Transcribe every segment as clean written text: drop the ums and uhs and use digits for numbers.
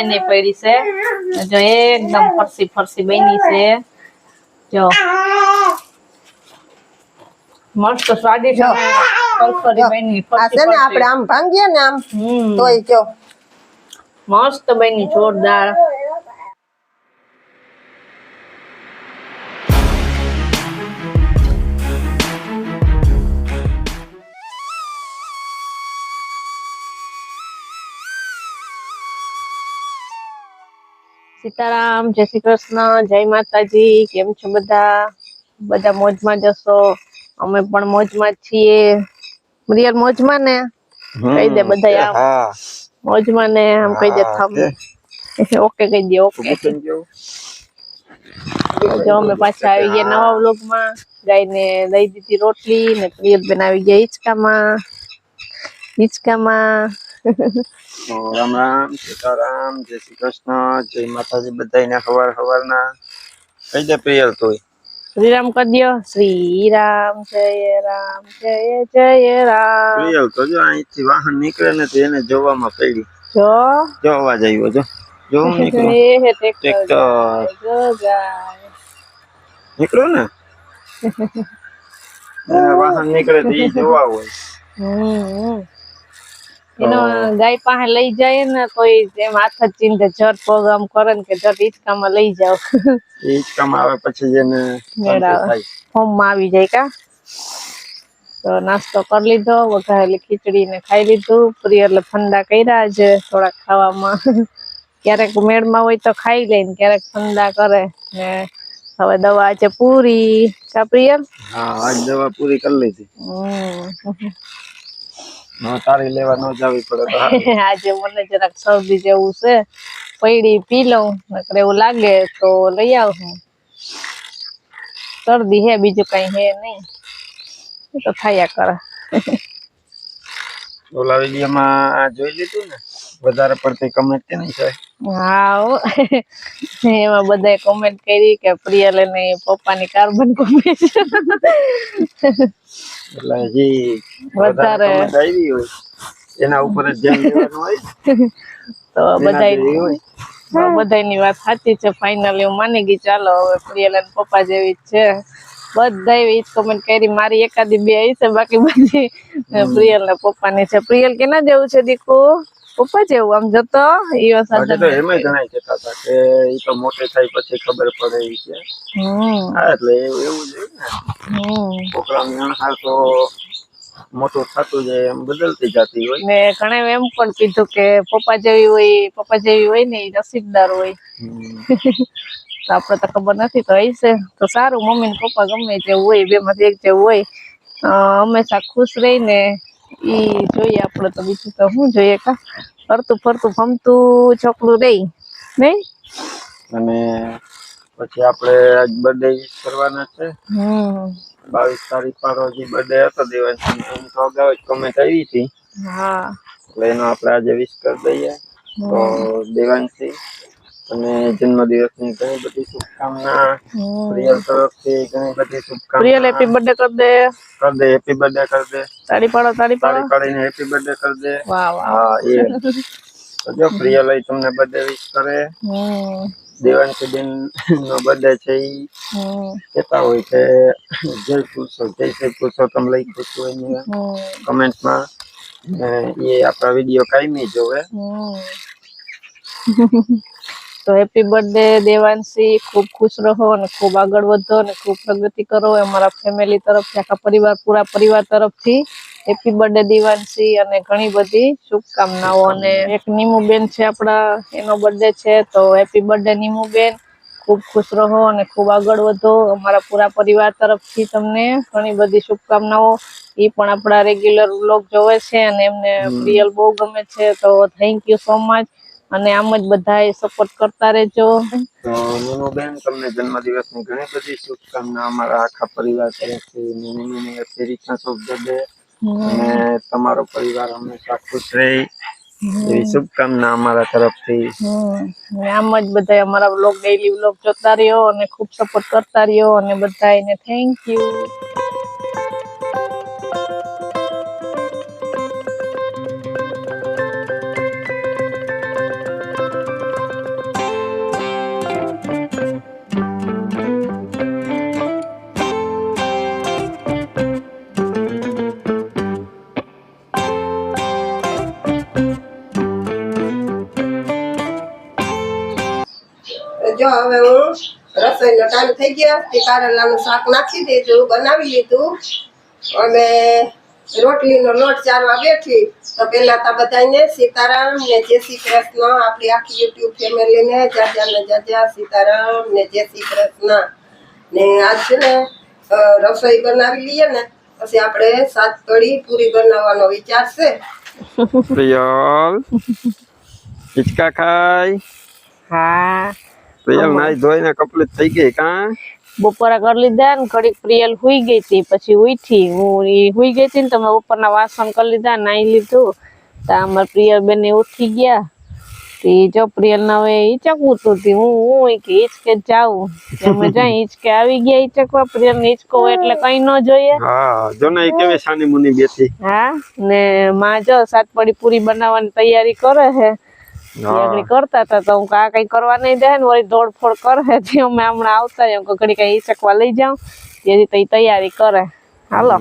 ને પડી છે જો એકદમ ફરસી ફરસી બની છે જો મસ્ત સ્વાદિષ્ટ ફરફરી બની ફરસી ને આપણે આમ ભાંગીએ ને આમ તોય જો મસ્ત બની જોરદાર સીતારામ જય શ્રી કૃષ્ણ જય માતાજી કેમ છો બધા મોજમાં જશો અમે પણ મોજમાં છીએ પ્રિયલ મોજમાં ને કહી દે બધા આમ મોજમાં ને આમ કહી દે થમ ઓકે કહી દે ઓકે જો અમે પાછા આવી ગયા નવા વ્લોગમાં ગાયને દઈ દીધી રોટલી ને પ્રિયલ બેન આવી ગયા હિંચકામાં રામ રામ સીતારામ જય શ્રી કૃષ્ણ જય માતાજી બધાને હવારના કઈ દે પ્રિયલ તોય શ્રીરામ કરી દો શ્રીરામ જય રામ જય રામ પ્રિયલ તો જો અહીંથી વાહન નીકળે ને તો એને જોવામાં પડી જો અવાજ આવ્યો જો હું નીકળું ટ્રેક્ટર નીકળો ને વાહન નીકળે તો એ જોવા હોય એનો ગાય પાસે લઈ જાય ને તો એમ હાથ જ ચીંધે જટ પ્રોગ્રામ કરે ને કે જટ હિંચકામાં લઈ જાવ હિંચકામાં આવે પછી એને ફોર્મ માં આવી જાય કા તો નાસ્તો કરી લીધો વઘારેલી ખીચડી ને ખાઈ લીધું પ્રિયલ ઠંડા કર્યા છે થોડાક ખાવામાં ક્યારેક મેળમાં હોય તો ખાઈ લે ને ક્યારેક ઠંડા કરે ને હવે દવા છે પૂરી કા પ્રિયલ હા આજ દવા પૂરી કરી લીધી તારી લેવા ન જાવી પડે આજે મને જરાક શરદી જેવું છે પૈડી પી લઉં નકર એવું લાગે તો લઈ આવું શરદી હે બીજું કઈ હે નહીં તો થયા કરે ઓલા વિડીયોમાં જોઈ લીધું ને વધારે પડતી કમેન્ટ કેની છે હા એમાં બધાએ કોમેન્ટ કરી કે પ્રિયલ ને પપ્પાની કાર્બન કોપી છે એટલે હજી વધારે આવી હોય એના ઉપર જ ધ્યાન દેવાનું હોય તો બધાની વાત સાચી છે ફાઇનલી હું માની ગઈ ચાલો હવે પ્રિયલ અને પપ્પા જેવી જ છે બધા એ કોમેન્ટ કરી મારી એકાદી બે આવી છે બાકી બધી પ્રિયલ ને પપ્પાની છે પ્રિયલ કેના જેવું છે દીકુ પપ્પા જેવું આમ જતો ઈઓ સાથે તો એમાં ઘણા કહેતા હતા કે ઈ તો મોટે થાય પછી ખબર પડે ઈ છે હા એટલે એવું જ ને છોકરાની અણહાર તો મોટું થતું જાય એમ બદલતી જતી હોય ને ઘણા એમ પણ કીધું કે પપ્પા જેવી હોય ને એ નસીબદાર હોય તો આપડે તો ખબર નથી તો હશે તો સારું મમ્મી ને પપ્પા ગમે જેવું હોય બે માંથી એક જેવું હોય હંમેશા ખુશ રહીને ઈ જોઈએ આપડે તો બીજું તો શું જોઈએ કા ફરતું ફમતું છોકરું રહી નઈ અને પછી આપડે આજ બર્થડે કરવાના છે 22 તારીખ પર હજી બર્થડે હતો દેવાંશી એની તો અગાઉ જ કમેન્ટ આવી હતી હા એટલે એનો આપણે આજે વિશ કરી દઈએ તો દેવાંશી અને જન્મદિવસની ઘણી બધી શુભકામના પ્રિયલ તરફથી ઘણી બધી શુભકામના પ્રિયલ હેપી બર્થડે કર દે હેપી બર્થડે કર દે તાળી પાડીને હેપી બર્થડે કર દે વાહ હા એ તો જો પ્રિયલ તમને બર્થડે વિશ કરે દેવાંશી બેન નો બર્થડે છે ઈ કહેતા હોય કે જય પુરુષોત્તમ લખ્યું હતું એને કમેન્ટમાં એ આપણા વિડીયો કાયમી જોવે તો હેપી બર્થડે દેવાંશી ખૂબ ખુશ રહો અને ખૂબ આગળ વધો અને ખૂબ પ્રગતિ કરો અમારા ફેમિલી તરફથી આખા પૂરા પરિવાર તરફથી હેપી બર્થડે દેવાંશી અને ઘણી બધી શુભકામનાઓ અને એક નીમુબેન છે આપડા એનો બર્થડે છે તો હેપી બર્થડે નીમુબેન ખૂબ ખુશ રહો અને ખૂબ આગળ વધો અમારા પૂરા પરિવાર તરફથી તમને ઘણી બધી શુભકામનાઓ એ પણ આપણા રેગ્યુલર વ્લોગ જોવે છે અને એમને પ્રિયલ બહુ ગમે છે તો થેન્ક યુ સો મચ અને આમ જ બધાએ સપોર્ટ કરતા રહેજો તો નીમુબેન તમને જન્મદિવસની ઘણી બધી શુભકામના અમારા આખા પરિવાર તરફથી નીમુની એ રીતના શુભ બર્થડે અને તમારો પરિવાર હંમેશા ખુશ રહે એવી શુભકામના અમારા તરફથી આમ જ બધા અમારા વ્લોગ ડેઈલી વ્લોગ જોતા રહ્યો અને ખૂબ સપોર્ટ કરતા રહ્યો અને બધાને થેન્ક યુ જો હવે હું રસોઈનો ટાઈમ થઈ ગયો તે કારેલાનું શાક નાખી દીધું, બનાવી લીધું અને રોટલીનો લોટ ચારવા બેઠી. તો પેલા તો બધાને સીતારામ ને જય શ્રી કૃષ્ણ. આપણી આખી યુટ્યુબ ફેમિલીને જાજા ને જાજા સીતારામ ને જય શ્રી કૃષ્ણ. ને આજ છે ને રસોઈ બનાવી લઈએ ને પછી આપણે 7 કઢી પૂરી બનાવવાનો વિચાર છે. પ્રિયલ હિચકા ખાય. હા પ્રિયલ નાઈ ધોઈને કમ્પ્લીટ થઈ ગઈ કા? બપોરા કરી લીધા ને ઘડીક પ્રિયલ હુઈ ગઈ હતી, પછી ઉઠી હું હુઈ ગઈ હતી ને તમે બપોરના વાસણ કરી લીધા, નાઈ લીધું. તો અમારા પ્રિયલ બેન ઉઠી ગયા તે જો પ્રિયલ ને હવે હિચકવું હતું હું કે હિચકે જાઉં અમે જાય હિચકે આવી ગયા હિચકવા. પ્રિયલ ને હિચકો એટલે કઈ ન જોઈએ. હા જો ને કેવી સાની મુની બેઠી. હા ને માં જો 7 પડી પૂરી બનાવવાની તૈયારી કરે છે. આગળ કરતા હતા તો હું આ કઈ કરવા નહીં દે ને વળી દોડફોડ કરે છે. અમે હમણાં આવતા એમ ઘડી કઈ હિચકવા લઈ જાઉં તેથી તૈયારી કરે. હાલો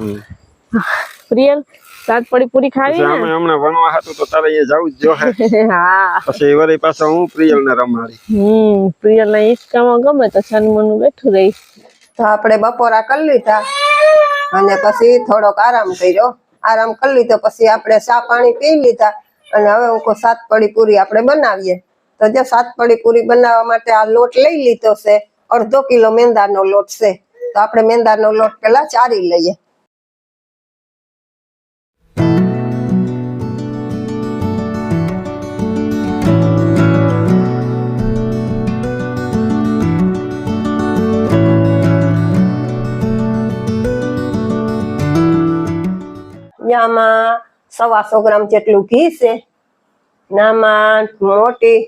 પ્રિયલ 7 પડી પૂરી ખાવી ને? અમે હમણાં ભણવા હતું તો તારે અહીંયા જવું જ જોહે. હા પછી વળી પાછા હું પ્રિયલ ને રમાડી. પ્રિયલ ના હિચકામાં ગમે તો સન્મનું બેઠું રહી. તો આપણે બપોરા કરી લીધા અને પછી થોડોક આરામ કર્યો. આરામ કરી લીધો પછી આપણે ચા પાણી પી લીધા અને હવે હું 7 પડી પૂરી આપણે બનાવીએ. તો જો 7 પડી પૂરી બનાવવા માટે આ લોટ લઈ લીધો છે. 1/2 કિલો મેંદાનો લોટ છે. તો આપણે મેંદાનો લોટ પેલા ચારી લઈએ. આમાં 125 ગ્રામ જેટલું ઘી છે. આમાં મોટી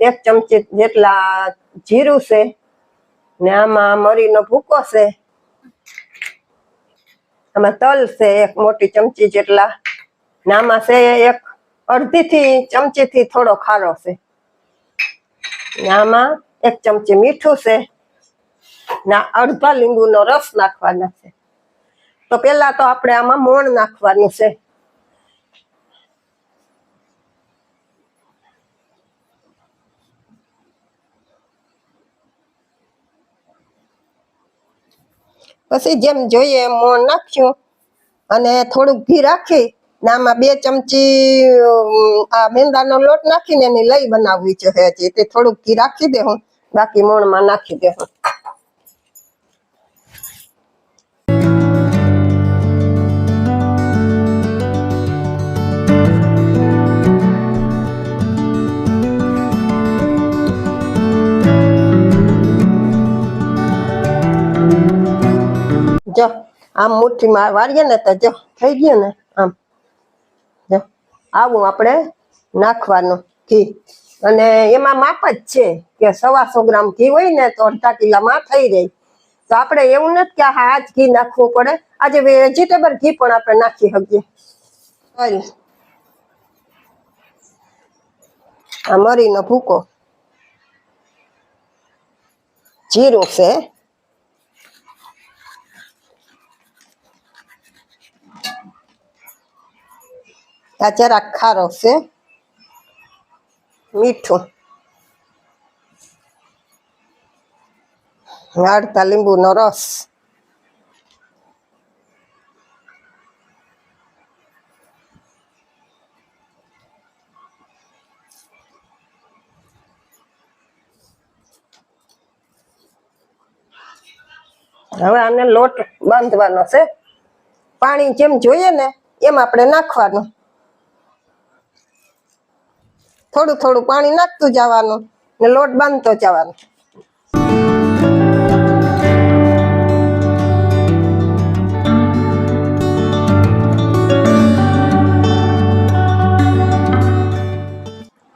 એક ચમચી જેટલા જીરું છે ને આમાં મરીનો ભૂકો છે. આમાં તલ છે 1 મોટી ચમચી જેટલા ને આમાં છે 1/2 ચમચી થી થોડો ખારો છે ને આમાં 1 ચમચી મીઠું છે ને અડધા લીંબુનો રસ નાખવાનો છે. તો પેલા તો આપણે આમાં મોણ નાખવાનું છે. પછી જેમ જોઈએ એમ મોણ નાખ્યું અને થોડુંક ઘી રાખી ને આમાં 2 ચમચી આ મેંદાનો લોટ નાખીને એની લઈ બનાવવી છે. હજી તે થોડુંક ઘી રાખી દે હું બાકી મોણમાં નાખી દે હું. જો આમ મુઠ્ઠીમાં વાળીએ ને તો જો થઈ ગયું ને આમ. જો આવું આપણે નાખવાનું ઘી અને એમાં માપ જ છે કે 125 ગ્રામ ઘી હોય ને તો 1/2 કિલોમાં થઈ જાય. તો આપણે એવું નથી કે આ જ ઘી નાખવું પડે. આજે વેજીટેબલ ઘી પણ આપણે નાખી શકીએ. આ મરીનો ભૂકો, જીરું છે, આ જરાક ખારો છે, મીઠું, અડધા લીંબુનો રસ, હવે આને લોટ બાંધવાનો છે. પાણી જેમ જોઈએ ને એમ આપણે નાખવાનું. થોડું થોડું પાણી નાખતું જવાનું ને લોટ બાંધતો જવાનો.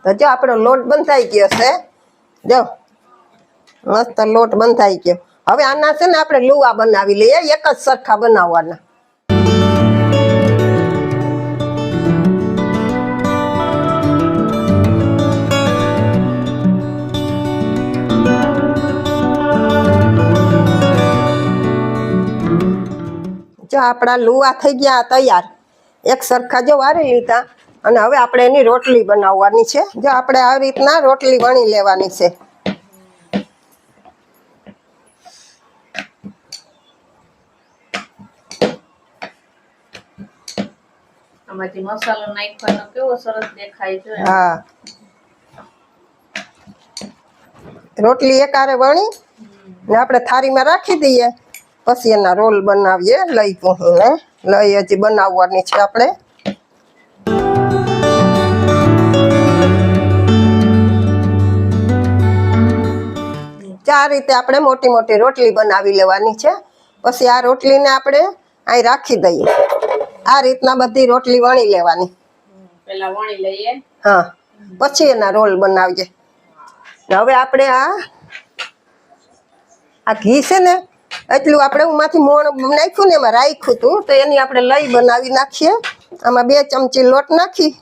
તો જો આપણો લોટ બંધાઈ ગયો છે. જો મસ્ત લોટ બંધાઈ ગયો. હવે આના છે ને આપણે લુવા બનાવી લઈએ. એક જ સરખા બનાવવાના. જો આપણા લુવા થઈ ગયા તૈયાર. એક સરખા જો વારી લીધા અને હવે આપણે એની રોટલી બનાવવાની છે. જો આપણે આવી રીતના રોટલી વણી લેવાની છે. આમાં જે મસાલો નાખવાનો કેવો સરસ દેખાય છે. હા, રોટલી એકારે વણી ને આપણે થાળીમાં રાખી દઈએ, પછી એના રોલ બનાવીએ. લઈ પૂહીને લઈ હજી બનાવવાની છે આપણે. આ રીતે આપણે મોટી મોટી રોટલી બનાવી લેવાની છે. પછી આ રોટલીને આપણે અહીં રાખી દઈએ. આ રીતના બધી રોટલી વણી લેવાની. પેલા વણી લઈએ. હા, પછી એના રોલ બનાવીએ. હવે આપણે આ ઘી છે ને એટલું આપણે ઉમાંથી મોણ નાખ્યું ને એમાં રાખ્યું હતું, તો એની આપણે લઈ બનાવી નાખીએ. આમાં 2 ચમચી લોટ નાખી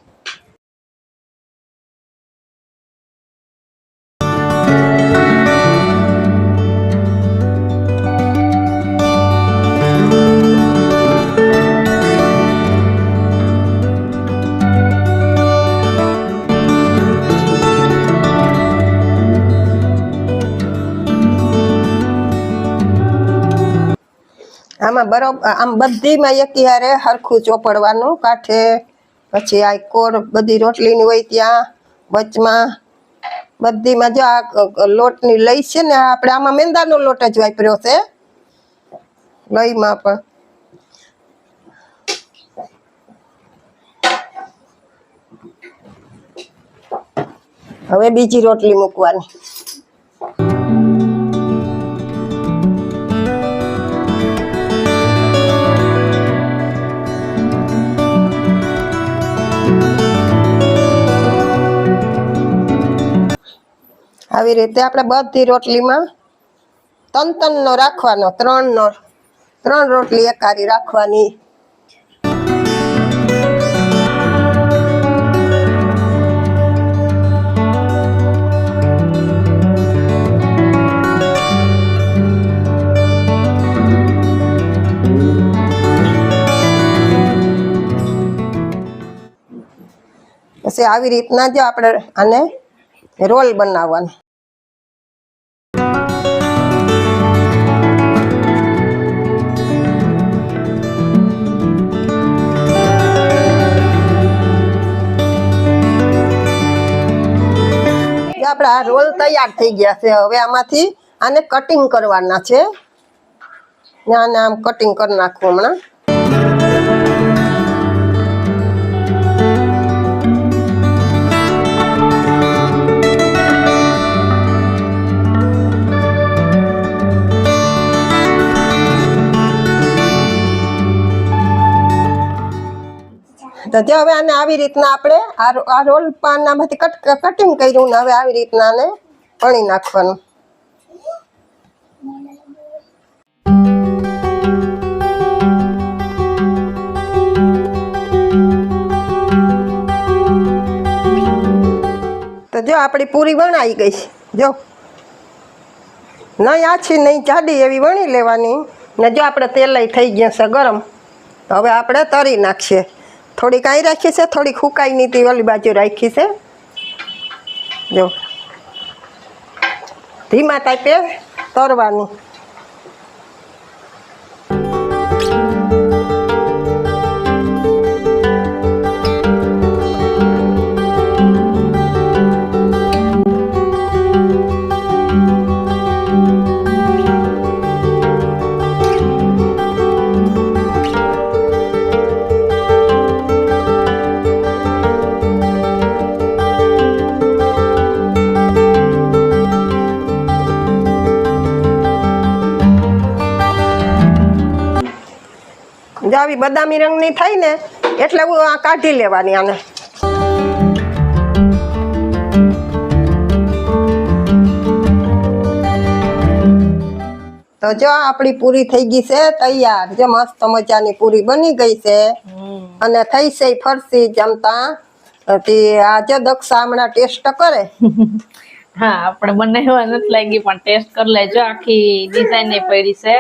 આમાં બરોબર આમ બધીમાં એકી હારે હરખું ચોપડવાનું કાંઠે. પછી આ કોર બધી રોટલીની હોય ત્યાં વચમાં બધીમાં જો આ લોટની લઈ છે ને, આપણે આમાં મેંદાનો લોટ જ વાપર્યો છે લઈમાં પણ. હવે બીજી રોટલી મૂકવાની. આવી રીતે આપણે બધી રોટલીમાં 3 નો રાખવાનો, 3 રોટલી એકારી રાખવાની. પછી આવી રીતના જો આપણે આને રોલ બનાવવાનો. આપણા રોલ તૈયાર થઈ ગયા છે. હવે આમાંથી આને કટિંગ કરવાના છે. આને આમ કટિંગ કરી નાખવું હમણાં. તો જો હવે આને આવી રીતના આપણે આ રોલ પાનમાંથી કટિંગ કર્યું ને હવે આવી રીતના આને વણી નાખવાનું. તો જો આપણી પૂરી વણાઈ ગઈ છે. જો નહીં આછી નહીં જાડી એવી વણી લેવાની. ને જો આપણે તેલ થઈ ગયા છે ગરમ, તો હવે આપણે તરી નાખીએ. થોડીક અહીં રાખી છે, થોડીક હુકાઈ ની ઓલી બાજુ રાખી છે. જો ધીમા તાપે તરવાની. જો આવી બદામી રંગની થઈ ને એટલે આ કાઢી લેવાની આને. તો જો આપણી પૂરી થઈ ગઈ છે તૈયાર. જો મસ્ત મજાની પૂરી બની ગઈ છે અને થઈ છે ફરસી જમતા. આ જો દક્ષા હમણાં ટેસ્ટ કરે. હા, આપણે બનાવવા નથી લાગી પણ ટેસ્ટ કરી લેજો. આખી ડિઝાઇન ને પડી છે.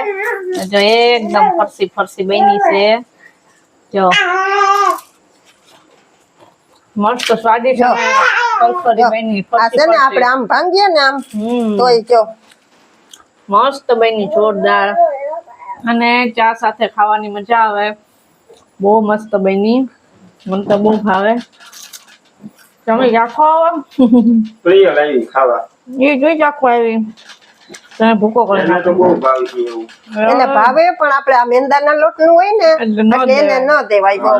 જો એકદમ ફરસી ફરસી બની છે. જો મસ્ત સ્વાદિષ્ટ ફરફરી બની. આ છે ને આપણે આમ ભાંગીએ ને આમ તોય જો મસ્ત બની, જોરદાર. અને ચા સાથે ખાવાની મજા આવે. બહુ મસ્ત બની. મને તો બહુ ભાવે. તમે રાખો પ્રિય લાવી ખાવા. એ જોઈ રાખો આવી તમે ભૂકો કરી એને તો બહુ ભાવી છે એવું. એને ભાવે પણ આપણે આ મેંદાના લોટનું હોય ને એટલે એને ન દેવાય બહુ.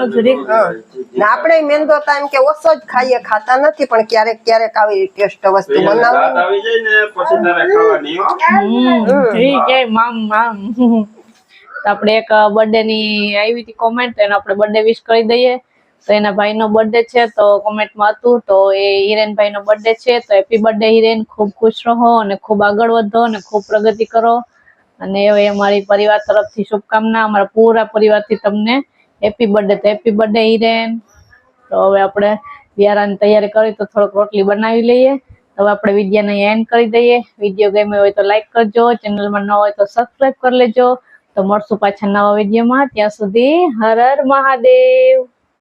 ને આપણે મેંદો તો એમ કે ઓછો જ ખાઈએ, ખાતા નથી, પણ ક્યારેક ક્યારેક આવી ટેસ્ટ વસ્તુ પ્રિયાને દાંત બનાવવી. આવી જાય ને પછી તારે ખાવાની હો. ઠીક છે મામ મામ. તો આપણે એક બર્થડે ની આવી હતી કોમેન્ટ, એને આપણે બર્થડે વિશ કરી દઈએ. તો એના ભાઈનો બર્થડે છે તો કોમેન્ટમાં હતું, તો એ હિરેન ભાઈનો બર્થડે છે. તો હેપી બર્થડે હિરેન, ખૂબ ખુશ રહો અને ખૂબ આગળ વધો અને ખૂબ પ્રગતિ કરો. અને હવે અમારી પરિવાર તરફથી શુભકામના, અમારા પૂરા પરિવારથી તમને હેપી બર્થડે. તો હેપી બર્થડે હિરેન. તો હવે આપણે વ્યારાની તૈયારી કરી, તો થોડોક રોટલી બનાવી લઈએ. હવે આપણે વિડીયોને એન્ડ કરી દઈએ. વિડીયો ગમ્યો હોય તો લાઈક કરજો, ચેનલમાં ન હોય તો સબસ્ક્રાઈબ કરી લેજો. તો મળશું પાછા નવા વિડીયોમાં. ત્યાં સુધી હર હર મહાદેવ.